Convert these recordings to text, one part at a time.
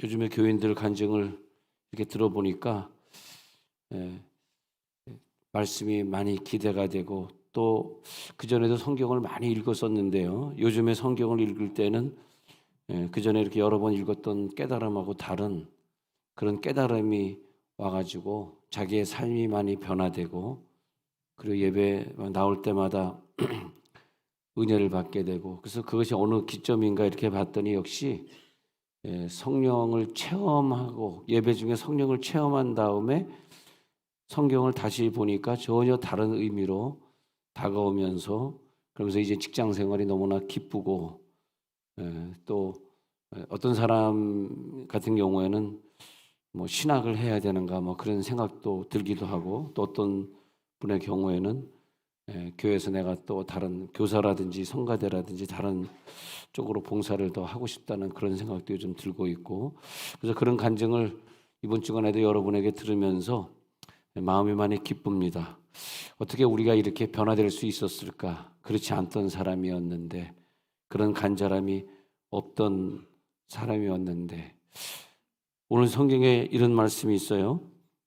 요즘에 교인들 간증을 이렇게 들어보니까 말씀이 많이 기대가 되고 또 그전에도 성경을 많이 읽었었는데요. 요즘에 성경을 읽을 때는 그전에 이렇게 여러 번 읽었던 깨달음하고 다른 그런 깨달음이 와가지고 자기의 삶이 많이 변화되고 그리고 예배 나올 때마다 은혜를 받게 되고 그래서 그것이 어느 기점인가 이렇게 봤더니 역시 성령을 체험하고 예배 중에 성령을 체험한 다음에 성경을 다시 보니까 전혀 다른 의미로 다가오면서 그러면서 이제 직장 생활이 너무나 기쁘고 또 어떤 사람 같은 경우에는 뭐 신학을 해야 되는가 뭐 그런 생각도 들기도 하고 또 어떤 분의 경우에는 교회에서 내가 또 다른 교사라든지 성가대라든지 다른 쪽으로 봉사를 더 하고 싶다는 그런 생각도 요즘 들고 있고 그래서 그런 간증을 이번 주간에도 여러분에게 들으면서 마음이 많이 기쁩니다. 어떻게 우리가 이렇게 변화될 수 있었을까? 그렇지 않던 사람이었는데 그런 간절함이 없던 사람이었는데 오늘 성경에 이런 말씀이 있어요.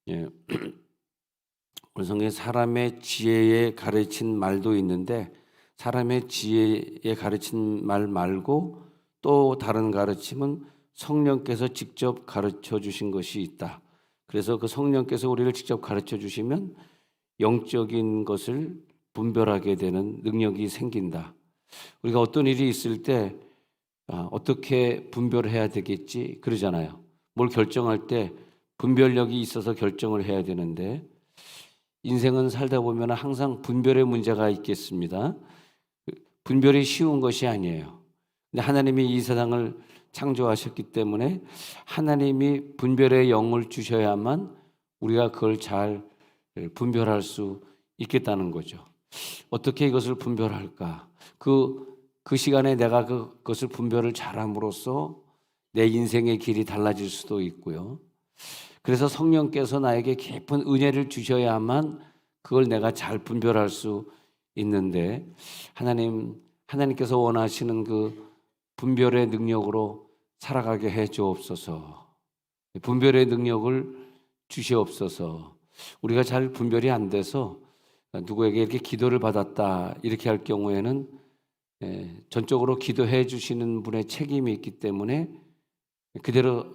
오늘 성경에 사람의 지혜에 가르친 말도 있는데 사람의 지혜에 가르친 말 말고 또 다른 가르침은 성령께서 직접 가르쳐 주신 것이 있다. 그래서 그 성령께서 우리를 직접 가르쳐 주시면 영적인 것을 분별하게 되는 능력이 생긴다. 우리가 어떤 일이 있을 때 어떻게 분별해야 되겠지 그러잖아요. 뭘 결정할 때 분별력이 있어서 결정을 해야 되는데 인생은 살다 보면 항상 분별의 문제가 있겠습니다. 분별이 쉬운 것이 아니에요. 근데 하나님이 이 세상을 창조하셨기 때문에 하나님이 분별의 영을 주셔야만 우리가 그걸 잘 분별할 수 있겠다는 거죠. 어떻게 이것을 분별할까? 그 시간에 내가 그것을 분별을 잘함으로써 내 인생의 길이 달라질 수도 있고요. 그래서 성령께서 나에게 깊은 은혜를 주셔야만 그걸 내가 잘 분별할 수 있는데 하나님께서 원하시는 그 분별의 능력으로 살아가게 해 주옵소서. 분별의 능력을 주시옵소서. 우리가 잘 분별이 안 돼서 누구에게 이렇게 기도를 받았다 이렇게 할 경우에는 전적으로 기도해 주시는 분의 책임이 있기 때문에 그대로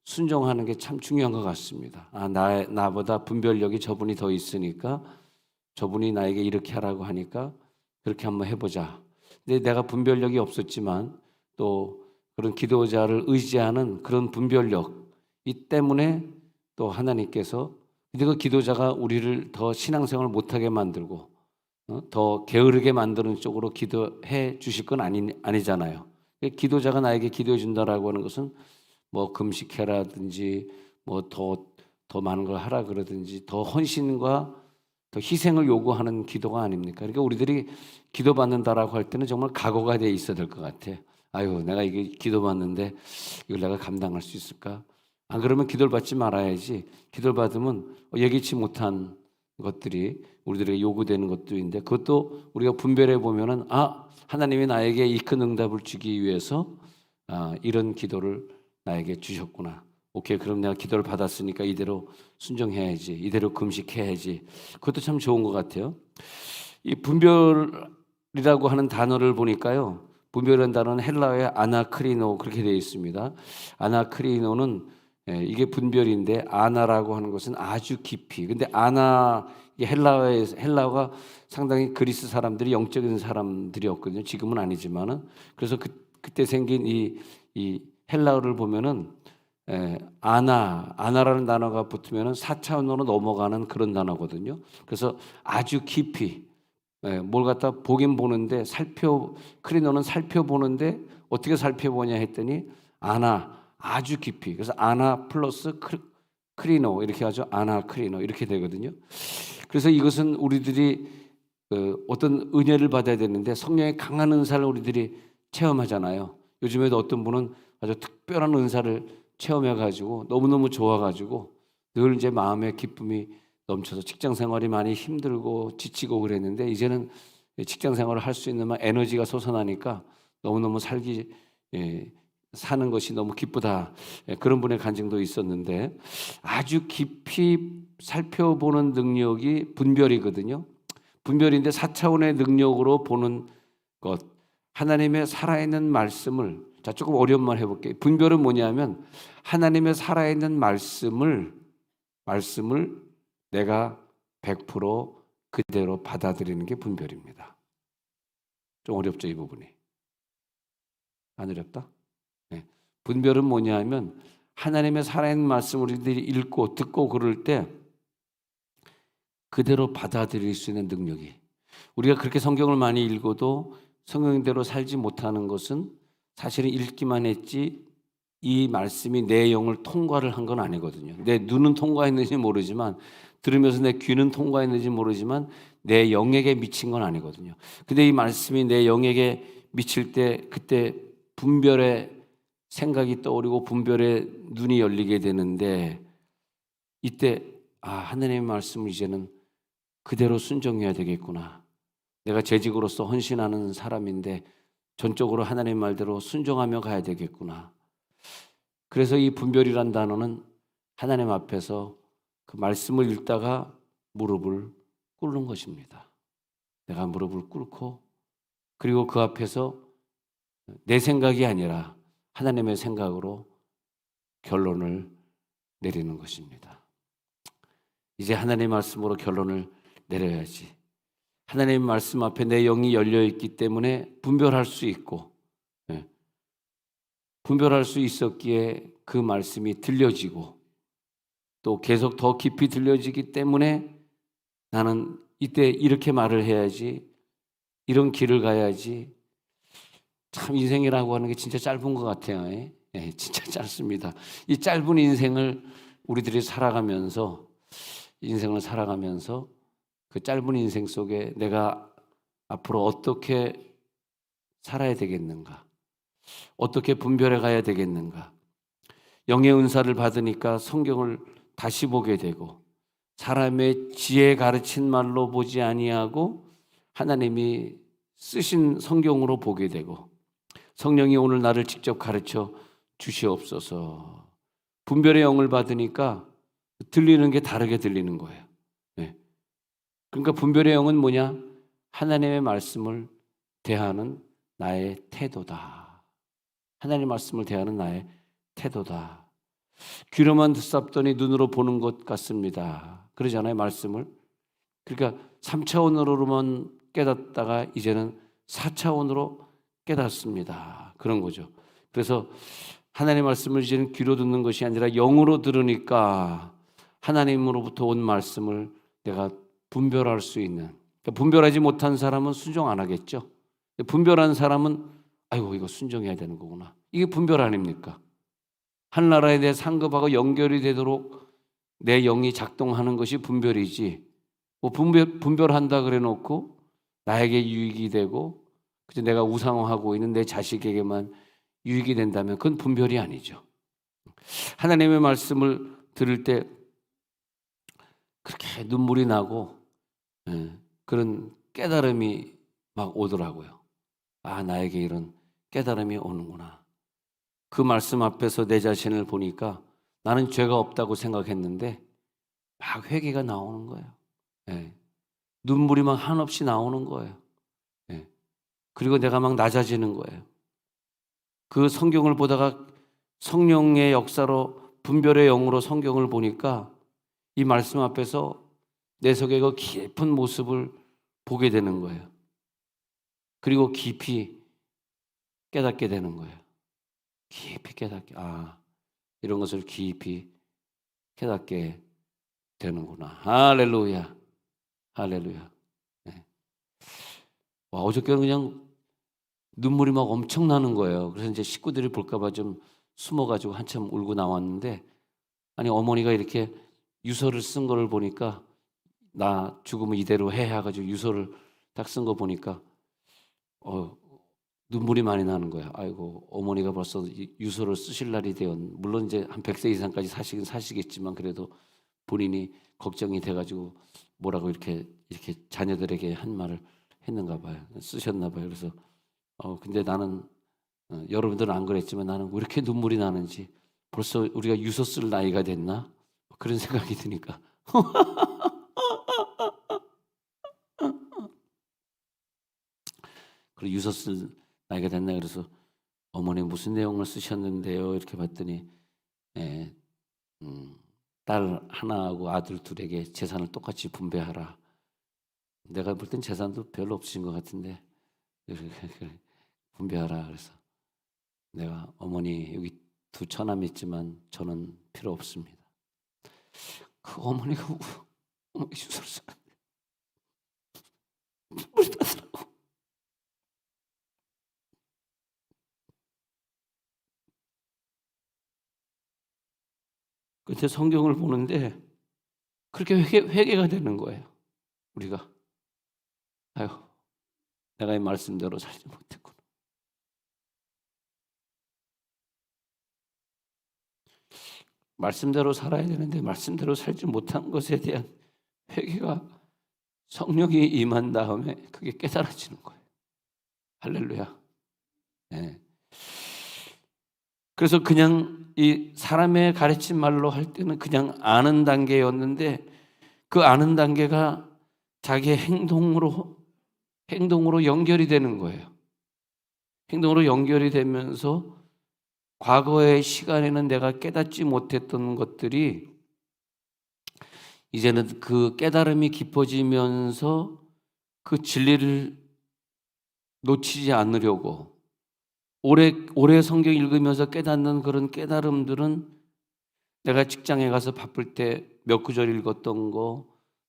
순종하는 게 참 중요한 것 같습니다. 나보다 분별력이 저분이 더 있으니까 저분이 나에게 이렇게 하라고 하니까 그렇게 한번 해보자. 근데 내가 분별력이 없었지만 또 그런 기도자를 의지하는 그런 분별력 이 때문에 또 하나님께서 근데 그 기도자가 우리를 더 신앙생활을 못하게 만들고 더 게으르게 만드는 쪽으로 기도해 주실 건 아니잖아요. 기도자가 나에게 기도해 준다라고 하는 것은 뭐 금식해라든지 뭐 더 많은 걸 하라 그러든지 더 헌신과 더 희생을 요구하는 기도가 아닙니까? 그러니까 우리들이 기도받는다라고 할 때는 정말 각오가 돼 있어야 될 것 같아요. 아유, 내가 이게 기도받는데 이걸 내가 감당할 수 있을까? 안 그러면 기도를 받지 말아야지. 기도를 받으면 예기치 못한 것들이 우리들에게 요구되는 것도 있는데 그것도 우리가 분별해 보면은 하나님이 나에게 이 큰 응답을 주기 위해서 이런 기도를 나에게 주셨구나. 오케이, 그럼 내가 기도를 받았으니까 이대로 순종해야지. 이대로 금식해야지. 그것도 참 좋은 것 같아요. 이 분별이라고 하는 단어를 보니까요. 분별이라는 단어는 헬라어의 아나크리노 그렇게 되어 있습니다. 아나크리노는 이게 분별인데 아나라고 하는 것은 아주 깊이. 근데 헬라어가 상당히 그리스 사람들이 영적인 사람들이었거든요. 지금은 아니지만은 그래서 그때 생긴 이 헬라어를 보면은 아나라는 단어가 붙으면은 4차원으로 넘어가는 그런 단어거든요. 그래서 아주 깊이 뭘 갖다 보긴 보는데 크리노는 살펴보는데 어떻게 살펴보냐 했더니 아주 깊이. 그래서 아나 플러스 크리노 이렇게 하죠. 아나 크리노 이렇게 되거든요. 그래서 이것은 우리들이 어떤 은혜를 받아야 되는데 성령의 강한 은사를 우리들이 체험하잖아요. 요즘에도 어떤 분은 아주 특별한 은사를 체험해가지고 너무너무 좋아가지고 늘 이제 마음의 기쁨이 넘쳐서 직장 생활이 많이 힘들고 지치고 그랬는데 이제는 직장 생활을 할 수 있는 에너지가 솟아나니까 너무너무 살기 사는 것이 너무 기쁘다. 그런 분의 간증도 있었는데 아주 깊이 살펴보는 능력이 분별이거든요. 분별인데 4차원의 능력으로 보는 것. 하나님의 살아있는 말씀을 조금 어려운 말 해볼게요. 분별은 뭐냐면 하나님의 살아있는 말씀을 내가 100% 그대로 받아들이는 게 분별입니다. 좀 어렵죠, 이 부분이? 안 어렵다? 네. 분별은 뭐냐면 하나님의 살아있는 말씀을 우리들이 읽고 듣고 그럴 때 그대로 받아들일 수 있는 능력이, 우리가 그렇게 성경을 많이 읽어도 성경대로 살지 못하는 것은 사실은 읽기만 했지 이 말씀이 내 영을 통과를 한 건 아니거든요. 내 눈은 통과했는지 모르지만, 들으면서 내 귀는 통과했는지 모르지만 내 영에게 미친 건 아니거든요. 근데 이 말씀이 내 영에게 미칠 때 그때 분별의 생각이 떠오르고 분별의 눈이 열리게 되는데, 이때 하나님의 말씀을 이제는 그대로 순종해야 되겠구나. 내가 재직으로서 헌신하는 사람인데 전적으로 하나님 말대로 순종하며 가야 되겠구나. 그래서 이 분별이란 단어는 하나님 앞에서 그 말씀을 읽다가 무릎을 꿇는 것입니다. 내가 무릎을 꿇고 그리고 그 앞에서 내 생각이 아니라 하나님의 생각으로 결론을 내리는 것입니다. 이제 하나님의 말씀으로 결론을 내려야지. 하나님의 말씀 앞에 내 영이 열려있기 때문에 분별할 수 있고, 분별할 수 있었기에 그 말씀이 들려지고 또 계속 더 깊이 들려지기 때문에 나는 이때 이렇게 말을 해야지, 이런 길을 가야지. 참 인생이라고 하는 게 진짜 짧은 것 같아요. 진짜 짧습니다. 이 짧은 인생을 우리들이 인생을 살아가면서 그 짧은 인생 속에 내가 앞으로 어떻게 살아야 되겠는가? 어떻게 분별해 가야 되겠는가? 영의 은사를 받으니까 성경을 다시 보게 되고 사람의 지혜 가르친 말로 보지 아니하고 하나님이 쓰신 성경으로 보게 되고 성령이 오늘 나를 직접 가르쳐 주시옵소서. 분별의 영을 받으니까 들리는 게 다르게 들리는 거예요. 그러니까 분별의 영은 뭐냐? 하나님의 말씀을 대하는 나의 태도다. 하나님의 말씀을 대하는 나의 태도다. 귀로만 듣잡더니 눈으로 보는 것 같습니다. 그러잖아요, 말씀을. 그러니까 3차원으로만 깨닫다가 이제는 4차원으로 깨닫습니다. 그런 거죠. 그래서 하나님의 말씀을 이제는 귀로 듣는 것이 아니라 영으로 들으니까 하나님으로부터 온 말씀을 내가 분별할 수 있는, 그러니까 분별하지 못한 사람은 순종 안 하겠죠. 분별한 사람은 아이고 이거 순종해야 되는 거구나. 이게 분별 아닙니까? 한 나라에 대해 상급하고 연결이 되도록 내 영이 작동하는 것이 분별이지. 뭐 분별한다 그래 놓고 나에게 유익이 되고 그저 내가 우상화하고 있는 내 자식에게만 유익이 된다면 그건 분별이 아니죠. 하나님의 말씀을 들을 때 그렇게 눈물이 나고 그런 깨달음이 막 오더라고요. 나에게 이런 깨달음이 오는구나. 그 말씀 앞에서 내 자신을 보니까 나는 죄가 없다고 생각했는데 막 회개가 나오는 거예요. 눈물이 막 한없이 나오는 거예요. 그리고 내가 막 낮아지는 거예요. 그 성경을 보다가 성령의 역사로 분별의 영으로 성경을 보니까 이 말씀 앞에서 내 속에 그 깊은 모습을 보게 되는 거예요. 그리고 깊이 깨닫게 되는 거예요. 깊이 깨닫게, 이런 것을 깊이 깨닫게 되는구나. 할렐루야. 할렐루야. 어저께는 그냥 눈물이 막 엄청 나는 거예요. 그래서 이제 식구들이 볼까봐 좀 숨어가지고 한참 울고 나왔는데, 아니 어머니가 이렇게 유서를 쓴 거를 보니까 나 죽으면 이대로 해 해가지고 유서를 딱 쓴 거 보니까 눈물이 많이 나는 거야. 아이고 어머니가 벌써 유서를 쓰실 날이 되었. 물론 이제 한 100세 이상까지 사시긴 사시겠지만 그래도 본인이 걱정이 돼가지고 뭐라고 이렇게 자녀들에게 한 말을 했는가 봐요. 쓰셨나 봐요. 그래서 근데 나는 여러분들은 안 그랬지만 나는 왜 이렇게 눈물이 나는지, 벌써 우리가 유서 쓸 나이가 됐나? 그런 생각이 드니까. 그리고 유서 쓸 나이가 됐나 그래서 어머니 무슨 내용을 쓰셨는데요? 이렇게 봤더니 예, 딸 하나하고 아들 둘에게 재산을 똑같이 분배하라. 내가 볼 땐 재산도 별로 없으신 것 같은데 분배하라. 그래서 내가 어머니 여기 두 처남 있지만 저는 필요 없습니다. 그 어머니가 어머니 유서를 쓰는데 눈물이 나더라고. 그때 성경을 보는데 그렇게 회개가 되는 거예요. 우리가 아유, 내가 이 말씀대로 살지 못했구나. 말씀대로 살아야 되는데 말씀대로 살지 못한 것에 대한 회개가 성령이 임한 다음에 그게 깨달아지는 거예요. 할렐루야. 네. 그래서 그냥 이 사람의 가르친 말로 할 때는 그냥 아는 단계였는데 그 아는 단계가 자기의 행동으로 연결이 되는 거예요. 행동으로 연결이 되면서 과거의 시간에는 내가 깨닫지 못했던 것들이 이제는 그 깨달음이 깊어지면서 그 진리를 놓치지 않으려고 오래 성경 읽으면서 깨닫는 그런 깨달음들은 내가 직장에 가서 바쁠 때 몇 구절 읽었던 거,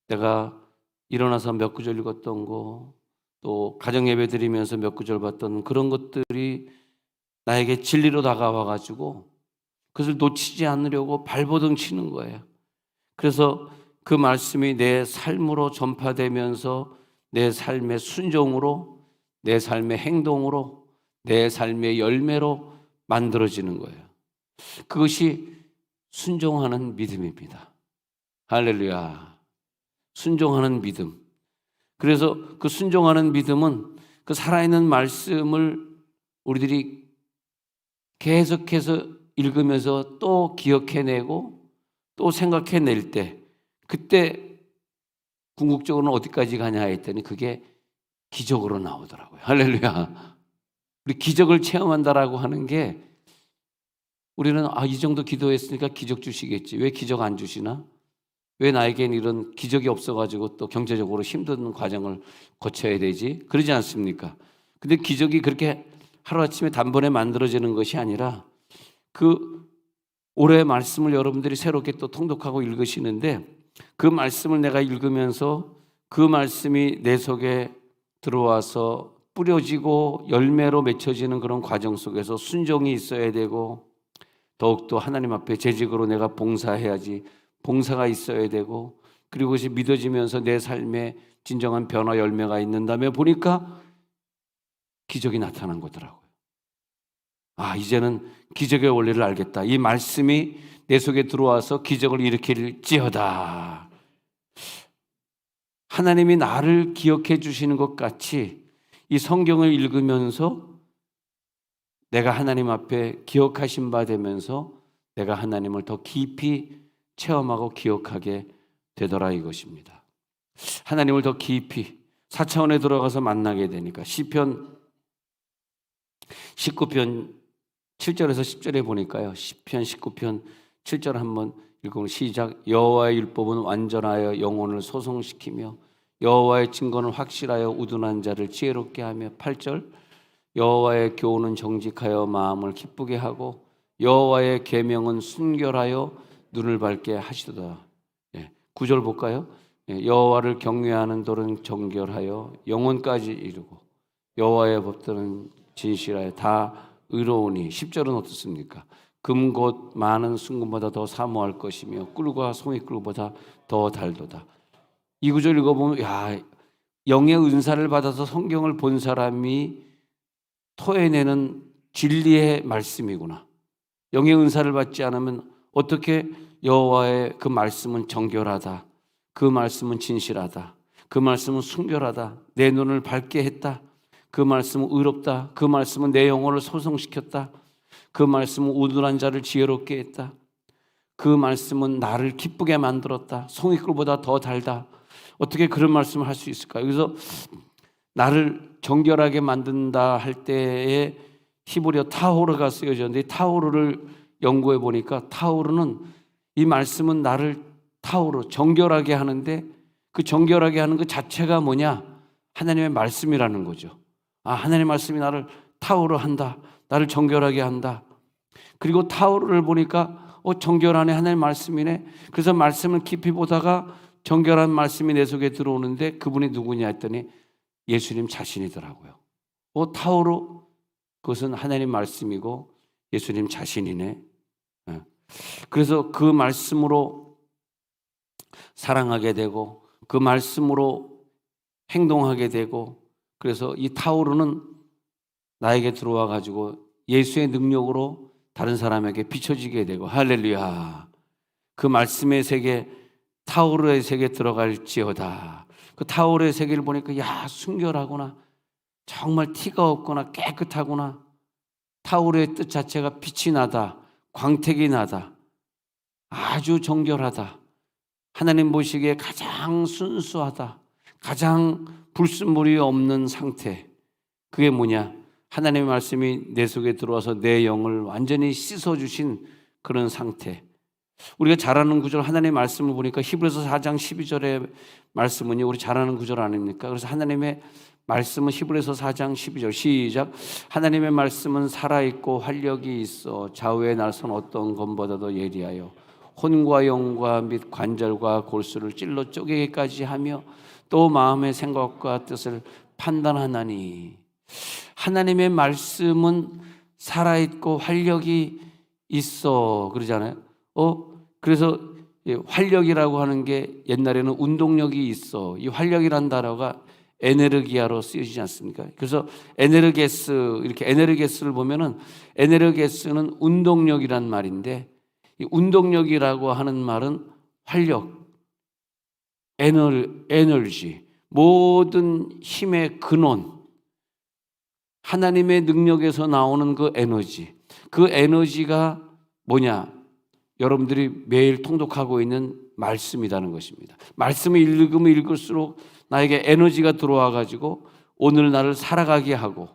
내가 일어나서 몇 구절 읽었던 거, 또 가정 예배 드리면서 몇 구절 봤던 그런 것들이 나에게 진리로 다가와 가지고 그것을 놓치지 않으려고 발버둥 치는 거예요. 그래서 그 말씀이 내 삶으로 전파되면서 내 삶의 순종으로, 내 삶의 행동으로, 내 삶의 열매로 만들어지는 거예요. 그것이 순종하는 믿음입니다. 할렐루야. 순종하는 믿음. 그래서 그 순종하는 믿음은 그 살아있는 말씀을 우리들이 계속해서 읽으면서 또 기억해내고 또 생각해낼 때 그때 궁극적으로는 어디까지 가냐 했더니 그게 기적으로 나오더라고요. 할렐루야. 우리 기적을 체험한다라고 하는 게 우리는 이 정도 기도했으니까 기적 주시겠지. 왜 기적 안 주시나? 왜 나에겐 이런 기적이 없어가지고 또 경제적으로 힘든 과정을 거쳐야 되지? 그러지 않습니까? 근데 기적이 그렇게 하루아침에 단번에 만들어지는 것이 아니라 그 올해의 말씀을 여러분들이 새롭게 또 통독하고 읽으시는데 그 말씀을 내가 읽으면서 그 말씀이 내 속에 들어와서 뿌려지고 열매로 맺혀지는 그런 과정 속에서 순종이 있어야 되고 더욱더 하나님 앞에 재직으로 내가 봉사해야지 봉사가 있어야 되고 그리고 그것이 믿어지면서 내 삶에 진정한 변화 열매가 있는 다음에 보니까 기적이 나타난 거더라고요. 이제는 기적의 원리를 알겠다. 이 말씀이 내 속에 들어와서 기적을 일으킬지어다. 하나님이 나를 기억해 주시는 것 같이 이 성경을 읽으면서 내가 하나님 앞에 기억하신 바 되면서 내가 하나님을 더 깊이 체험하고 기억하게 되더라 이것입니다. 하나님을 더 깊이 4차원에 들어가서 만나게 되니까 시편 19편 7절에서 10절에 보니까요. 시편 19편 7절 한번 읽으면 시작. 여호와의 율법은 완전하여 영혼을 소송시키며 여호와의 증거는 확실하여 우둔한 자를 지혜롭게 하며 8절. 여호와의 교훈은 정직하여 마음을 기쁘게 하고 여호와의 계명은 순결하여 눈을 밝게 하시도다. 9절 볼까요? 여호와를 경외하는 돌은 정결하여 영혼까지 이루고 여호와의 법들은 진실하여 다 의로우니 10절은 어떻습니까? 금 곧 많은 순금보다 더 사모할 것이며 꿀과 송이꿀보다 더 달도다. 이 구절 읽어보면 영의 은사를 받아서 성경을 본 사람이 토해내는 진리의 말씀이구나. 영의 은사를 받지 않으면 어떻게 여호와의 그 말씀은 정결하다. 그 말씀은 진실하다. 그 말씀은 순결하다. 내 눈을 밝게 했다. 그 말씀은 의롭다. 그 말씀은 내 영혼을 소성시켰다. 그 말씀은 우둔한 자를 지혜롭게 했다. 그 말씀은 나를 기쁘게 만들었다. 송이꿀보다 더 달다. 어떻게 그런 말씀을 할 수 있을까요? 그래서 나를 정결하게 만든다 할 때에 히브리어 타호르가 쓰여졌는데, 타호르를 연구해 보니까 타호르는, 이 말씀은 나를 타호르, 정결하게 하는데, 그 정결하게 하는 것 자체가 뭐냐? 하나님의 말씀이라는 거죠. 하나님의 말씀이 나를 타호르 한다. 나를 정결하게 한다. 그리고 타호르를 보니까 정결하네, 하나님의 말씀이네. 그래서 말씀을 깊이 보다가 정결한 말씀이 내 속에 들어오는데, 그분이 누구냐 했더니 예수님 자신이더라고요. 타오르, 그것은 하나님 말씀이고 예수님 자신이네. 그래서 그 말씀으로 사랑하게 되고, 그 말씀으로 행동하게 되고, 그래서 이 타오르는 나에게 들어와 가지고 예수의 능력으로 다른 사람에게 비춰지게 되고, 할렐루야. 그 말씀의 세계, 타오르의 세계에 들어갈지어다. 그 타오르의 세계를 보니까, 야, 순결하구나, 정말 티가 없구나, 깨끗하구나. 타오르의 뜻 자체가 빛이 나다, 광택이 나다, 아주 정결하다, 하나님 보시기에 가장 순수하다, 가장 불순물이 없는 상태. 그게 뭐냐? 하나님의 말씀이 내 속에 들어와서 내 영을 완전히 씻어주신 그런 상태. 우리가 잘 아는 구절, 하나님의 말씀을 보니까 히브리서 4장 12절의 말씀은요, 우리 잘 아는 구절 아닙니까? 그래서 하나님의 말씀은 히브리서 4장 12절 시작. 하나님의 말씀은 살아있고 활력이 있어 좌우의 날선 어떤 검보다도 예리하여 혼과 영과 및 관절과 골수를 찔러 쪼개기까지 하며 또 마음의 생각과 뜻을 판단하나니. 하나님의 말씀은 살아있고 활력이 있어 그러잖아요. 그래서 활력이라고 하는 게 옛날에는 운동력이 있어. 이 활력이란 단어가 에네르기아로 쓰여지지 않습니까? 그래서 에네르게스, 이렇게 에네르게스를 보면은 에네르게스는 운동력이란 말인데, 이 운동력이라고 하는 말은 활력, 에너지, 모든 힘의 근원, 하나님의 능력에서 나오는 그 에너지가 뭐냐? 여러분들이 매일 통독하고 있는 말씀이라는 것입니다. 말씀을 읽으면 읽을수록 나에게 에너지가 들어와 가지고 오늘 나를 살아가게 하고,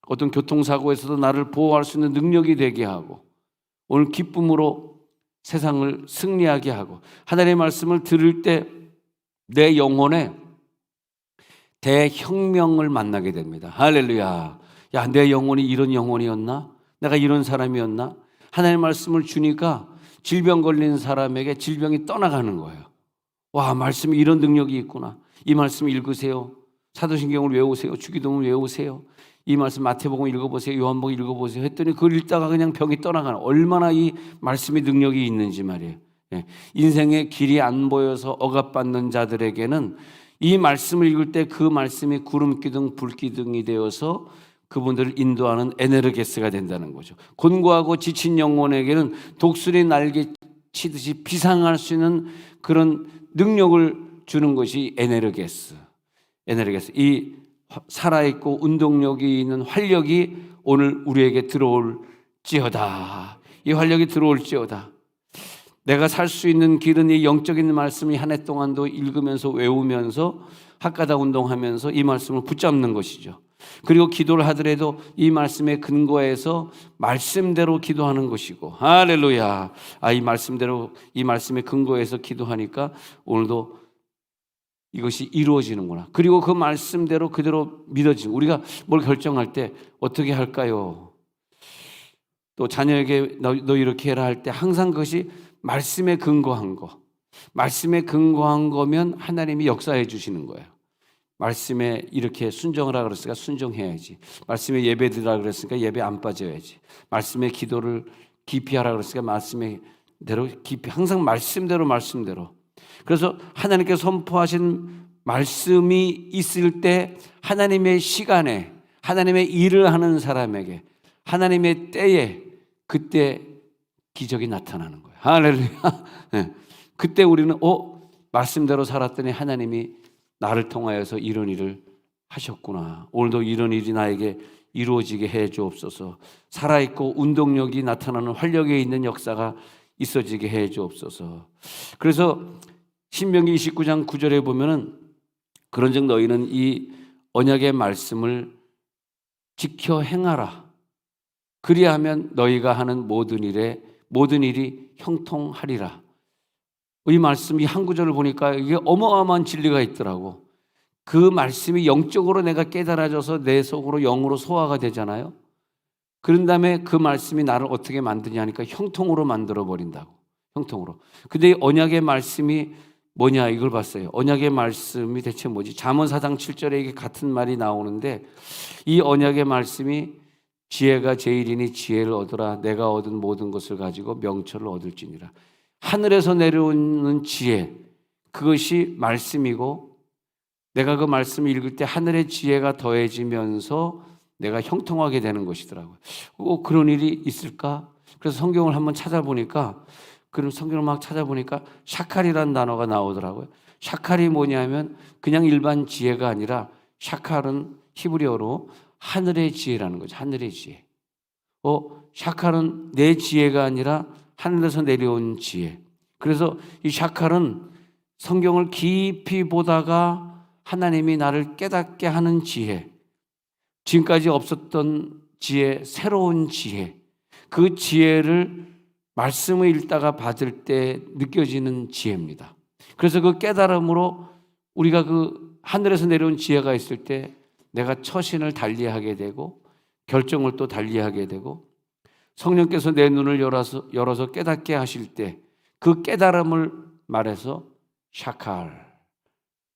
어떤 교통사고에서도 나를 보호할 수 있는 능력이 되게 하고, 오늘 기쁨으로 세상을 승리하게 하고, 하나님의 말씀을 들을 때 내 영혼에 대혁명을 만나게 됩니다. 할렐루야. 야, 내 영혼이 이런 영혼이었나? 내가 이런 사람이었나? 하나님의 말씀을 주니까 질병 걸린 사람에게 질병이 떠나가는 거예요. 와, 말씀이 이런 능력이 있구나. 이 말씀 읽으세요. 사도신경을 외우세요. 주기도문 외우세요. 이 말씀 마태복음 읽어보세요. 요한복음 읽어보세요. 했더니 그걸 읽다가 그냥 병이 떠나가는, 얼마나 이 말씀의 능력이 있는지 말이에요. 인생의 길이 안 보여서 억압받는 자들에게는 이 말씀을 읽을 때 그 말씀이 구름기둥 불기둥이 되어서 그분들을 인도하는 에네르게스가 된다는 거죠. 곤고하고 지친 영혼에게는 독수리 날개 치듯이 비상할 수 있는 그런 능력을 주는 것이 에네르게스. 이 살아있고 운동력이 있는 활력이 오늘 우리에게 들어올지어다. 이 활력이 들어올지어다. 내가 살 수 있는 길은 이 영적인 말씀이 한 해 동안도 읽으면서 외우면서 학가다 운동하면서 이 말씀을 붙잡는 것이죠. 그리고 기도를 하더라도 이 말씀에 근거해서 말씀대로 기도하는 것이고, 할렐루야. 이 말씀대로, 이 말씀에 근거해서 기도하니까 오늘도 이것이 이루어지는구나. 그리고 그 말씀대로 그대로 믿어지는, 우리가 뭘 결정할 때 어떻게 할까요? 또 자녀에게 너 이렇게 해라 할 때 항상 그것이 말씀에 근거한 거, 말씀에 근거한 거면 하나님이 역사해 주시는 거예요. 말씀에 이렇게 순종하라 그랬으니까 순종해야지. 말씀에 예배 드리라 그랬으니까 예배 안 빠져야지. 말씀에 기도를 깊이 하라 그랬으니까 말씀대로 깊이, 항상 말씀대로. 그래서 하나님께서 선포하신 말씀이 있을 때 하나님의 시간에, 하나님의 일을 하는 사람에게, 하나님의 때에, 그때 기적이 나타나는 거예요. 할렐루야. 그때 우리는 말씀대로 살았더니 하나님이 나를 통하여서 이런 일을 하셨구나. 오늘도 이런 일이 나에게 이루어지게 해 주옵소서. 살아있고 운동력이 나타나는 활력에 있는 역사가 있어지게 해 주옵소서. 그래서 신명기 29장 9절에 보면은 그런즉 너희는 이 언약의 말씀을 지켜 행하라. 그리하면 너희가 하는 모든 일이 형통하리라. 이 말씀이 한 구절을 보니까 이게 어마어마한 진리가 있더라고. 그 말씀이 영적으로 내가 깨달아져서 내 속으로 영으로 소화가 되잖아요. 그런 다음에 그 말씀이 나를 어떻게 만드냐 하니까 형통으로 만들어 버린다고. 형통으로. 근데 이 언약의 말씀이 뭐냐 이걸 봤어요. 언약의 말씀이 대체 뭐지? 잠언 4장 7절에 이게 같은 말이 나오는데 이 언약의 말씀이 지혜가 제일이니 지혜를 얻으라. 내가 얻은 모든 것을 가지고 명철을 얻을지니라. 하늘에서 내려오는 지혜, 그것이 말씀이고 내가 그 말씀을 읽을 때 하늘의 지혜가 더해지면서 내가 형통하게 되는 것이더라고요. 그런 일이 있을까? 그래서 성경을 한번 찾아보니까 그럼 성경을 막 찾아보니까 샤칼이라는 단어가 나오더라고요. 샤칼이 뭐냐면 그냥 일반 지혜가 아니라 샤칼은 히브리어로 하늘의 지혜라는 거죠. 하늘의 지혜. 샤칼은 내 지혜가 아니라 하늘에서 내려온 지혜. 그래서 이 샤칼은 성경을 깊이 보다가 하나님이 나를 깨닫게 하는 지혜. 지금까지 없었던 지혜, 새로운 지혜. 그 지혜를 말씀을 읽다가 받을 때 느껴지는 지혜입니다. 그래서 그 깨달음으로 우리가 그 하늘에서 내려온 지혜가 있을 때 내가 처신을 달리하게 되고 결정을 또 달리하게 되고 성령께서 내 눈을 열어서 깨닫게 하실 때 그 깨달음을 말해서 샤칼.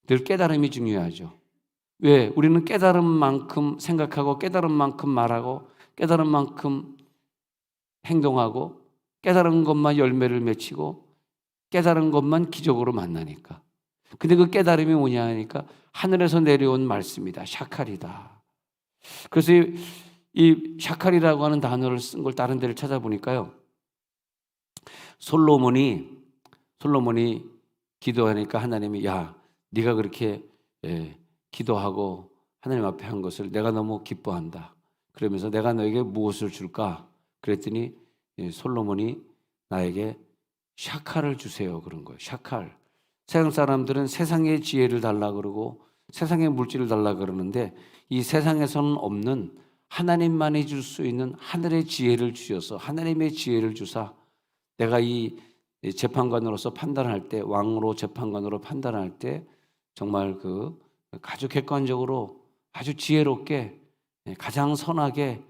늘 깨달음이 중요하죠. 왜? 우리는 깨달은 만큼 생각하고 깨달은 만큼 말하고 깨달은 만큼 행동하고 깨달은 것만 열매를 맺히고 깨달은 것만 기적으로 만나니까. 근데 그 깨달음이 뭐냐 하니까 하늘에서 내려온 말씀이다. 샤칼이다. 그래서 이 샤칼이라고 하는 단어를 쓴 걸 다른 데를 찾아보니까요. 솔로몬이 기도하니까 하나님이 야, 네가 그렇게 기도하고 하나님 앞에 한 것을 내가 너무 기뻐한다. 그러면서 내가 너에게 무엇을 줄까? 그랬더니 솔로몬이 나에게 샤칼을 주세요. 그런 거예요. 샤칼. 세상 사람들은 세상의 지혜를 달라 그러고 세상의 물질을 달라 그러는데 이 세상에서는 없는 하나님만이 줄 수 있는 하늘의 지혜를 주셔서 하나님의 지혜를 주사 내가 이 재판관으로서 판단할 때 왕으로 재판관으로 판단할 때 정말 그 아주 객관적으로 아주 지혜롭게 가장 선하게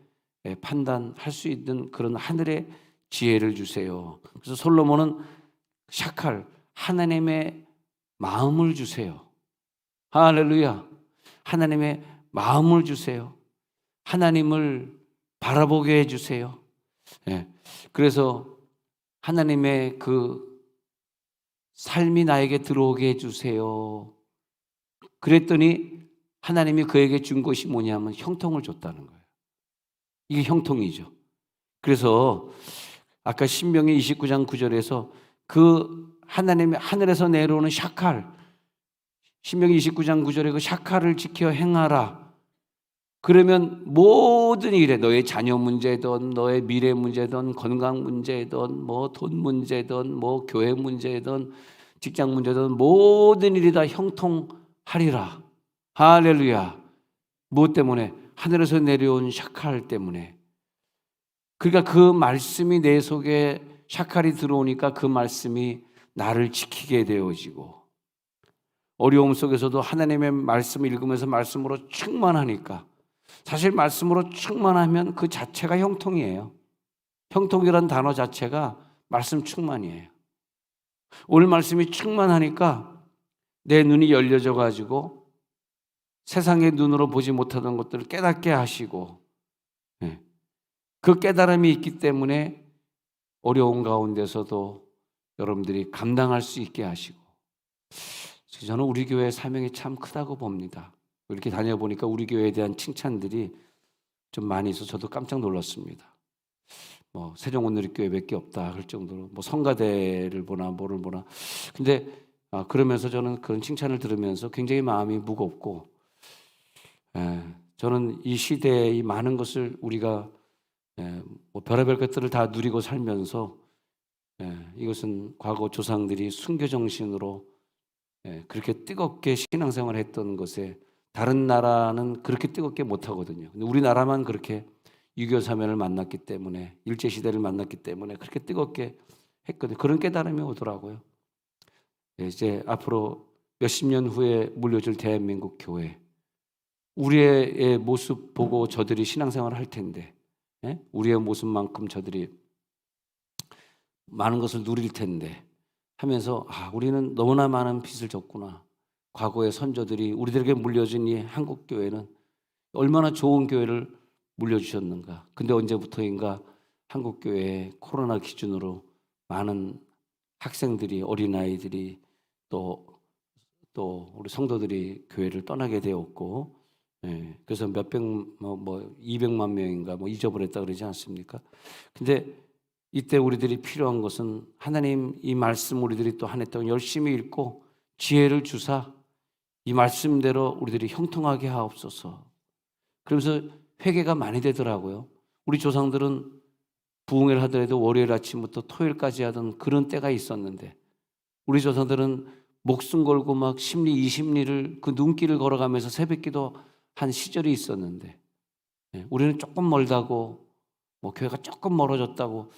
판단할 수 있는 그런 하늘의 지혜를 주세요. 그래서 솔로몬은 샤칼 하나님의 마음을 주세요. 할렐루야. 하나님의 마음을 주세요. 하나님을 바라보게 해주세요. 그래서 하나님의 그 삶이 나에게 들어오게 해주세요. 그랬더니 하나님이 그에게 준 것이 뭐냐면 형통을 줬다는 거예요. 이게 형통이죠. 그래서 아까 신명기 29장 9절에서 그 하나님의 하늘에서 내려오는 샤칼, 신명기 29장 9절에 그 샤칼을 지켜 행하라. 그러면 모든 일에 너의 자녀 문제든 너의 미래 문제든 건강 문제든 뭐 돈 문제든 뭐 교회 문제든 직장 문제든 모든 일이 다 형통하리라. 할렐루야. 무엇 때문에? 하늘에서 내려온 샤칼 때문에. 그러니까 그 말씀이 내 속에 샤칼이 들어오니까 그 말씀이 나를 지키게 되어지고 어려움 속에서도 하나님의 말씀을 읽으면서 말씀으로 충만하니까 사실 말씀으로 충만하면 그 자체가 형통이에요. 형통이라는 단어 자체가 말씀 충만이에요. 오늘 말씀이 충만하니까 내 눈이 열려져 가지고 세상의 눈으로 보지 못하던 것들을 깨닫게 하시고 그 깨달음이 있기 때문에 어려운 가운데서도 여러분들이 감당할 수 있게 하시고 저는 우리 교회의 사명이 참 크다고 봅니다. 이렇게 다녀보니까 우리 교회에 대한 칭찬들이 좀 많이 있어서 저도 깜짝 놀랐습니다. 뭐 세종온누리교회 몇 개 없다 할 정도로 뭐 성가대를 보나 뭐를 보나 근데 그러면서 저는 그런 칭찬을 들으면서 굉장히 마음이 무겁고 저는 이 시대에 이 많은 것을 우리가 뭐 별의별 것들을 다 누리고 살면서 이것은 과거 조상들이 순교 정신으로 그렇게 뜨겁게 신앙생활을 했던 것에 다른 나라는 그렇게 뜨겁게 못하거든요. 근데 우리나라만 그렇게 6.25 사면을 만났기 때문에, 일제시대를 만났기 때문에 그렇게 뜨겁게 했거든요. 그런 깨달음이 오더라고요. 이제 앞으로 몇십 년 후에 물려줄 대한민국 교회, 우리의 모습 보고 저들이 신앙생활을 할 텐데, 우리의 모습만큼 저들이 많은 것을 누릴 텐데 하면서 우리는 너무나 많은 빚을 졌구나. 과거의 선조들이 우리들에게 물려준 이 한국 교회는 얼마나 좋은 교회를 물려주셨는가. 근데 언제부터인가 한국 교회에 코로나 기준으로 많은 학생들이, 어린아이들이 또 우리 성도들이 교회를 떠나게 되었고, 그래서 200만 명인가 잊어버렸다 그러지 않습니까? 근데 이때 우리들이 필요한 것은 하나님 이 말씀 우리들이 또 한 해 동안 열심히 읽고 지혜를 주사 이 말씀대로 우리들이 형통하게 하옵소서. 그러면서 회개가 많이 되더라고요. 우리 조상들은 부흥회를 하더라도 월요일 아침부터 토요일까지 하던 그런 때가 있었는데, 우리 조상들은 목숨 걸고 막 심리 20리를 그 눈길을 걸어가면서 새벽기도 한 시절이 있었는데, 우리는 조금 멀다고 교회가 조금 멀어졌다고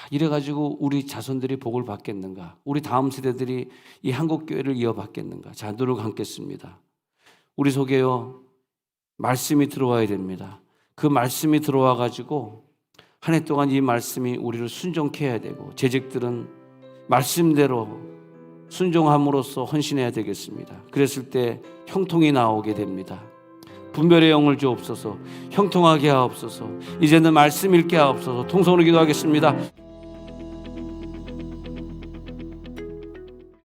이래가지고 우리 자손들이 복을 받겠는가? 우리 다음 세대들이 이 한국 교회를 이어받겠는가? 자, 눈을 감겠습니다. 우리 속에요 말씀이 들어와야 됩니다. 그 말씀이 들어와 가지고 한 해 동안 이 말씀이 우리를 순종케 해야 되고, 재직들은 말씀대로 순종함으로써 헌신해야 되겠습니다. 그랬을 때 형통이 나오게 됩니다. 분별의 영을 주옵소서. 형통하게 하옵소서. 이제는 말씀 읽게 하옵소서. 통성으로 기도하겠습니다.